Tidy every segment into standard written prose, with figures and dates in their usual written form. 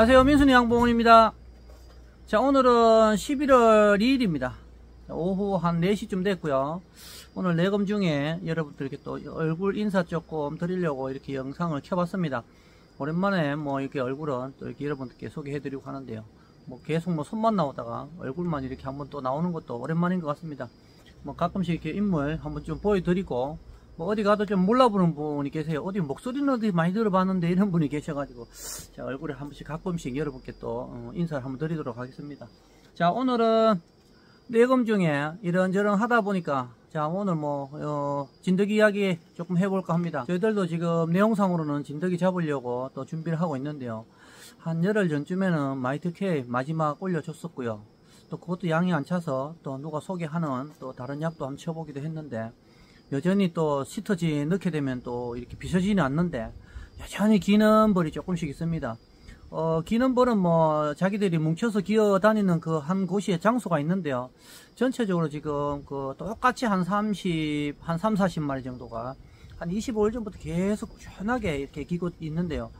안녕하세요, 민순이 양봉원입니다. 자, 오늘은 11월 2일입니다 오후 한 4시쯤 됐고요. 오늘 내검 중에 여러분들께 또 얼굴 인사 조금 드리려고 이렇게 영상을 켜봤습니다. 오랜만에 뭐 이렇게 얼굴은 또 이렇게 여러분들께 소개해드리고 하는데요. 뭐 계속 뭐 손만 나오다가 얼굴만 이렇게 한번 또 나오는 것도 오랜만인 것 같습니다. 뭐 가끔씩 이렇게 인물 한번 좀 보여드리고, 뭐 어디 가도 좀 몰라보는 분이 계세요. 어디 목소리는 어디 많이 들어봤는데 이런 분이 계셔가지고 제가 얼굴에 한 번씩 가끔씩 여러분께 또 인사를 한번 드리도록 하겠습니다. 자, 오늘은 내검 중에 이런저런 하다 보니까 자, 오늘 뭐 진드기 이야기 조금 해볼까 합니다. 저희들도 지금 내용상으로는 진드기 잡으려고 또 준비를 하고 있는데요. 한 열흘 전쯤에는 마이트K 마지막 올려줬었고요. 또 그것도 양이 안 차서 또 누가 소개하는 또 다른 약도 한번 쳐보기도 했는데, 여전히 또 시터지 넣게 되면 또 이렇게 비춰지는 않는데 여전히 기는 벌이 조금씩 있습니다. 기는 벌은 뭐 자기들이 뭉쳐서 기어 다니는 그 한 곳에 장소가 있는데요. 전체적으로 지금 그 똑같이 한 40마리 정도가 한 25일 전부터 계속 꾸준하게 이렇게 기고 있는데요.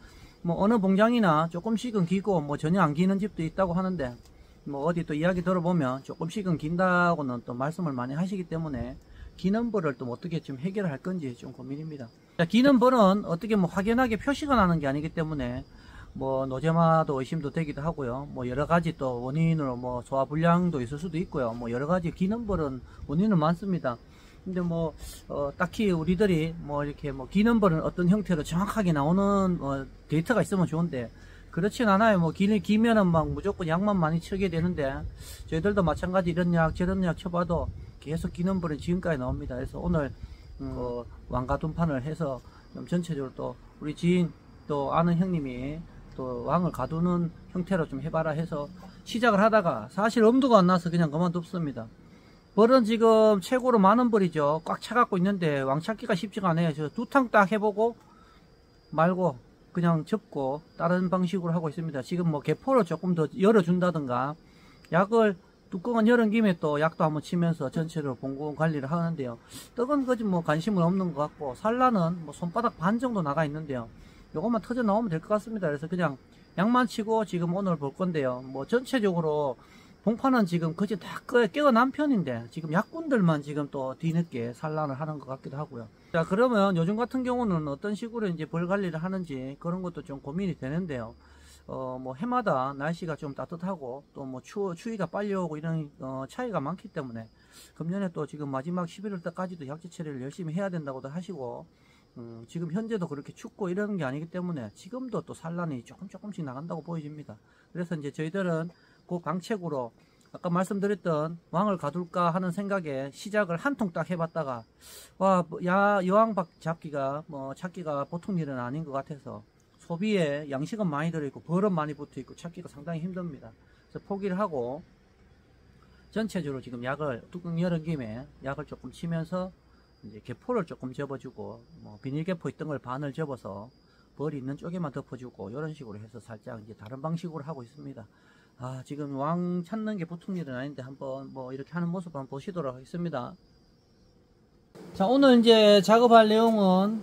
뭐 어느 봉장이나 조금씩은 기고 뭐 전혀 안 기는 집도 있다고 하는데, 뭐 어디 또 이야기 들어보면 조금씩은 긴다고는 또 말씀을 많이 하시기 때문에 기는 벌을 또 어떻게 좀 해결할 건지 좀 고민입니다. 자, 기는 벌은 어떻게 뭐 확연하게 표시가 나는 게 아니기 때문에 뭐 노제마도 의심도 되기도 하고요. 뭐 여러 가지 또 원인으로 뭐 소화불량도 있을 수도 있고요. 뭐 여러 가지 기는 벌은 원인은 많습니다. 근데 뭐 딱히 우리들이 뭐 이렇게 뭐 기는 벌은 어떤 형태로 정확하게 나오는 데이터가 있으면 좋은데 그렇진 않아요. 뭐 기면은 막 무조건 약만 많이 치게 되는데, 저희들도 마찬가지 이런 약 저런 약 쳐봐도 계속 기는 벌은 지금까지 나옵니다. 그래서 오늘 왕가둔판을 해서 좀 전체적으로 또 우리 지인 또 아는 형님이 또 왕을 가두는 형태로 좀 해봐라 해서 시작을 하다가 사실 엄두가 안 나서 그냥 그만뒀습니다. 벌은 지금 최고로 많은 벌이죠. 꽉 차갖고 있는데 왕 찾기가 쉽지가 않아요. 저 두 탕 딱 해보고 말고 그냥 접고 다른 방식으로 하고 있습니다. 지금 뭐 개포를 조금 더 열어준다든가 약을 뚜껑은 열은 김에 또 약도 한번 치면서 전체로 봉고 관리를 하는데요. 떡은 거지 뭐 관심은 없는 것 같고, 산란은 뭐 손바닥 반 정도 나가 있는데요. 요것만 터져 나오면 될 것 같습니다. 그래서 그냥 약만 치고 지금 오늘 볼 건데요. 뭐 전체적으로 봉판은 지금 거의 다 깨어난 편인데 지금 약군들만 지금 또 뒤늦게 산란을 하는 것 같기도 하고요. 자, 그러면 요즘 같은 경우는 어떤 식으로 이제 벌 관리를 하는지 그런 것도 좀 고민이 되는데요. 뭐 해마다 날씨가 좀 따뜻하고 또 뭐 추위가 빨리 오고 이런 차이가 많기 때문에 금년에 또 지금 마지막 11월 때까지도 약제 처리를 열심히 해야 된다고도 하시고, 지금 현재도 그렇게 춥고 이러는 게 아니기 때문에 지금도 또 산란이 조금씩 나간다고 보여집니다. 그래서 이제 저희들은 그 강책으로 아까 말씀드렸던 왕을 가둘까 하는 생각에 시작을 한 통 딱 해봤다가 와, 여왕 잡기가 뭐 찾기가 보통 일은 아닌 것 같아서 소비에 양식은 많이 들어있고 벌은 많이 붙어있고 찾기가 상당히 힘듭니다. 그래서 포기를 하고 전체적으로 지금 약을 뚜껑 열은 김에 약을 조금 치면서 이제 개포를 조금 접어주고, 뭐 비닐 개포 있던 걸 반을 접어서 벌이 있는 쪽에만 덮어주고 이런 식으로 해서 살짝 이제 다른 방식으로 하고 있습니다. 아, 지금 왕 찾는 게 보통 일은 아닌데 한번 뭐 이렇게 하는 모습 한번 보시도록 하겠습니다. 자, 오늘 이제 작업할 내용은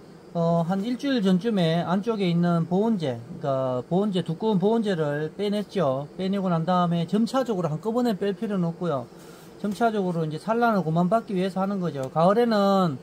한 일주일 전쯤에 안쪽에 있는 보온재, 그러니까 보온재, 두꺼운 보온재를 빼냈죠. 빼내고 난 다음에 점차적으로 한꺼번에 뺄 필요는 없고요. 점차적으로 이제 산란을 그만받기 위해서 하는 거죠. 가을에는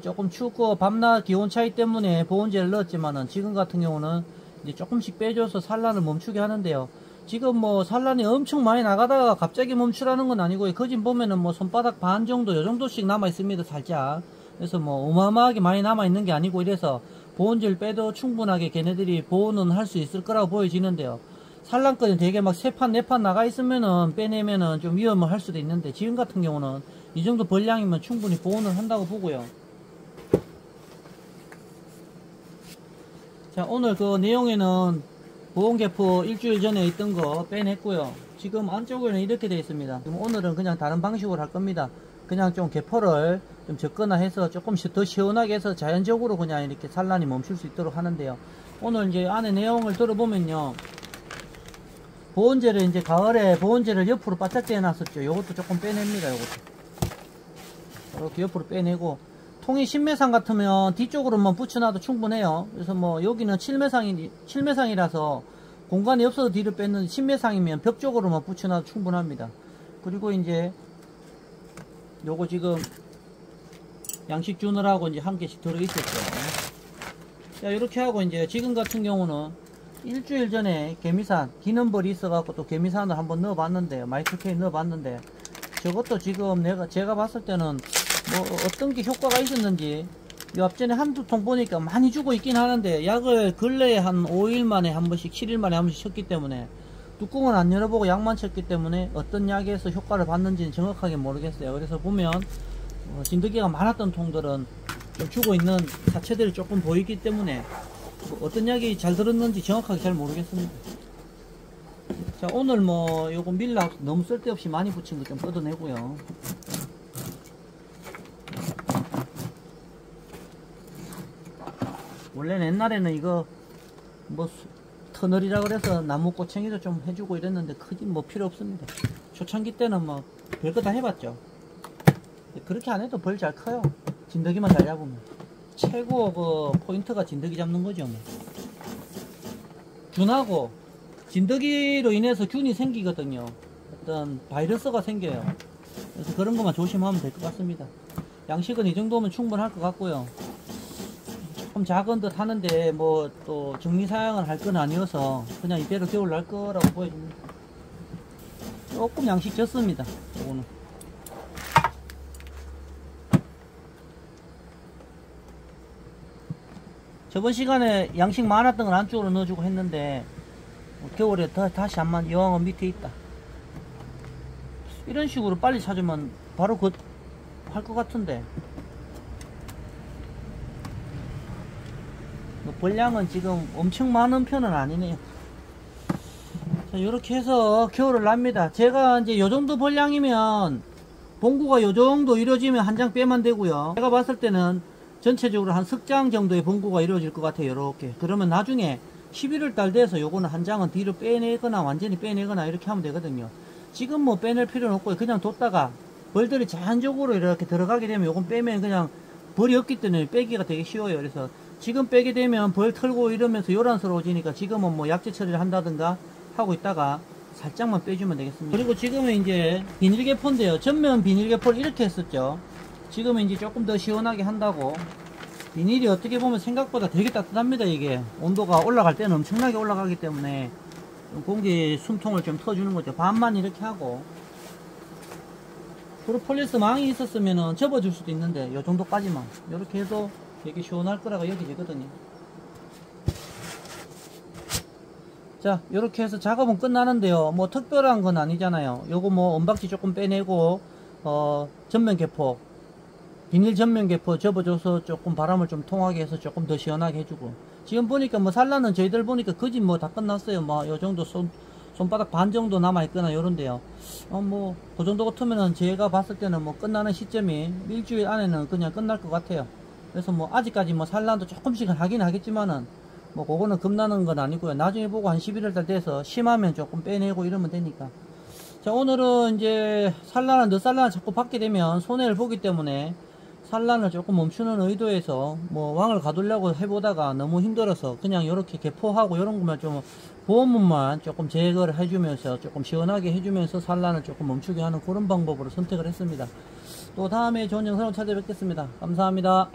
조금 춥고 밤낮 기온 차이 때문에 보온재를 넣었지만은 지금 같은 경우는 이제 조금씩 빼줘서 산란을 멈추게 하는데요. 지금 뭐 산란이 엄청 많이 나가다가 갑자기 멈추라는 건 아니고요. 거진 보면은 뭐 손바닥 반 정도 요 정도씩 남아 있습니다. 살짝. 그래서 뭐 어마어마하게 많이 남아 있는 게 아니고, 이래서 보온재를 빼도 충분하게 걔네들이 보온은 할 수 있을 거라고 보여지는데요. 산란권이 되게 막 3판 4판 나가 있으면은 빼내면은 좀 위험을 할 수도 있는데, 지금 같은 경우는 이 정도 벌량이면 충분히 보온을 한다고 보고요. 자, 오늘 그 내용에는 보온개포 일주일 전에 있던 거 빼냈고요. 지금 안쪽에는 이렇게 되어 있습니다. 지금 오늘은 그냥 다른 방식으로 할 겁니다. 그냥 좀 개포를 좀 적거나 해서 조금씩 더 시원하게 해서 자연적으로 그냥 이렇게 산란이 멈출 수 있도록 하는데요. 오늘 이제 안에 내용을 들어보면요. 보온재를 이제 가을에 보온재를 옆으로 바짝 떼어놨었죠. 요것도 조금 빼냅니다. 요것도 이렇게 옆으로 빼내고, 통이 신매상 같으면 뒤쪽으로만 붙여놔도 충분해요. 그래서 뭐 여기는 7매상이라서 공간이 없어서 뒤로 뺐는데 신매상이면 벽 쪽으로만 붙여놔도 충분합니다. 그리고 이제 요거 지금 양식 주느라고 이제 한 개씩 들어있었죠. 자, 이렇게 하고 이제 지금 같은 경우는 일주일 전에 개미산 기능벌이 있어갖고 또 개미산을 한번 넣어봤는데, 마이크로케인 넣어봤는데, 저것도 지금 제가 봤을 때는 뭐 어떤 게 효과가 있었는지, 요 앞전에 한두 통 보니까 많이 주고 있긴 하는데, 약을 근래에 한 5일 만에 한 번씩, 7일 만에 한 번씩 쳤기 때문에, 뚜껑은 안 열어보고 약만 쳤기 때문에 어떤 약에서 효과를 봤는지는 정확하게 모르겠어요. 그래서 보면 진드기가 많았던 통들은 좀 주고 있는 사체들이 조금 보이기 때문에 어떤 약이 잘 들었는지 정확하게 잘 모르겠습니다. 자, 오늘 뭐 요거 밀랍 너무 쓸데없이 많이 붙인 거 좀 뜯어내고요. 원래는 옛날에는 이거 뭐 터널이라 그래서 나무 꼬챙이도 좀 해주고 이랬는데 크게 뭐 필요 없습니다. 초창기 때는 뭐 별거 다 해봤죠. 그렇게 안 해도 벌 잘 커요. 진드기만 잘 잡으면. 최고 그 포인트가 진드기 잡는 거죠. 뭐. 균하고 진드기로 인해서 균이 생기거든요. 어떤 바이러스가 생겨요. 그래서 그런 것만 조심하면 될 것 같습니다. 양식은 이 정도면 충분할 것 같고요. 조금 작은 듯 하는데 뭐 또 정리 사양을 할 건 아니어서 그냥 이대로 겨울 날 거라고 보여집니다. 조금 양식 졌습니다. 요거는. 저번 시간에 양식 많았던 걸 안쪽으로 넣어주고 했는데 겨울에 다시 한번 여왕은 밑에 있다. 이런 식으로 빨리 찾으면 바로 할 것 같은데, 뭐 벌량은 지금 엄청 많은 편은 아니네요. 자, 이렇게 해서 겨울을 납니다. 제가 이제 요정도 벌량이면 봉구가 요정도 이루어지면 한 장 빼면 되고요. 제가 봤을 때는 전체적으로 한 석 장 정도의 봉구가 이루어질 것 같아요. 요렇게. 그러면 나중에 11월 달 돼서 요거는 한 장은 뒤로 빼내거나 완전히 빼내거나 이렇게 하면 되거든요. 지금 뭐 빼낼 필요는 없고 그냥 뒀다가 벌들이 자연적으로 이렇게 들어가게 되면 요건 빼면 그냥 벌이 없기 때문에 빼기가 되게 쉬워요. 그래서 지금 빼게 되면 벌 털고 이러면서 요란스러워지니까 지금은 뭐 약재 처리를 한다든가 하고 있다가 살짝만 빼주면 되겠습니다. 그리고 지금은 이제 비닐개포인데요. 전면 비닐개포를 이렇게 했었죠. 지금은 이제 조금 더 시원하게 한다고. 비닐이 어떻게 보면 생각보다 되게 따뜻합니다. 이게 온도가 올라갈 때는 엄청나게 올라가기 때문에 공기 숨통을 좀 터주는 거죠. 반만 이렇게 하고, 프로폴리스 망이 있었으면 접어줄 수도 있는데 요 정도까지만 이렇게 해도 되게 시원할 거라고 여기지거든요. 자, 이렇게 해서 작업은 끝나는데요. 뭐 특별한 건 아니잖아요. 요거 뭐 언박지 조금 빼내고 전면 개포, 비닐 전면 개포 접어줘서 조금 바람을 좀 통하게 해서 조금 더 시원하게 해주고, 지금 보니까 뭐 산란은 저희들 보니까 거진 뭐 다 끝났어요. 뭐 요 정도 손바닥 반 정도 남아있거나 요런데요. 뭐 그 정도 같으면은 제가 봤을 때는 뭐 끝나는 시점이 일주일 안에는 그냥 끝날 것 같아요. 그래서 뭐 아직까지 뭐 산란도 조금씩은 하긴 하겠지만은 뭐 그거는 겁나는 건 아니고요. 나중에 보고 한 11월 달 돼서 심하면 조금 빼내고 이러면 되니까. 자, 오늘은 이제 늦산란을 자꾸 받게 되면 손해를 보기 때문에 산란을 조금 멈추는 의도에서 뭐 왕을 가두려고 해보다가 너무 힘들어서 그냥 이렇게 개포하고 이런 것만 좀 보온물만 조금 제거를 해주면서 조금 시원하게 해주면서 산란을 조금 멈추게 하는 그런 방법으로 선택을 했습니다. 또 다음에 좋은 영상으로 찾아뵙겠습니다. 감사합니다.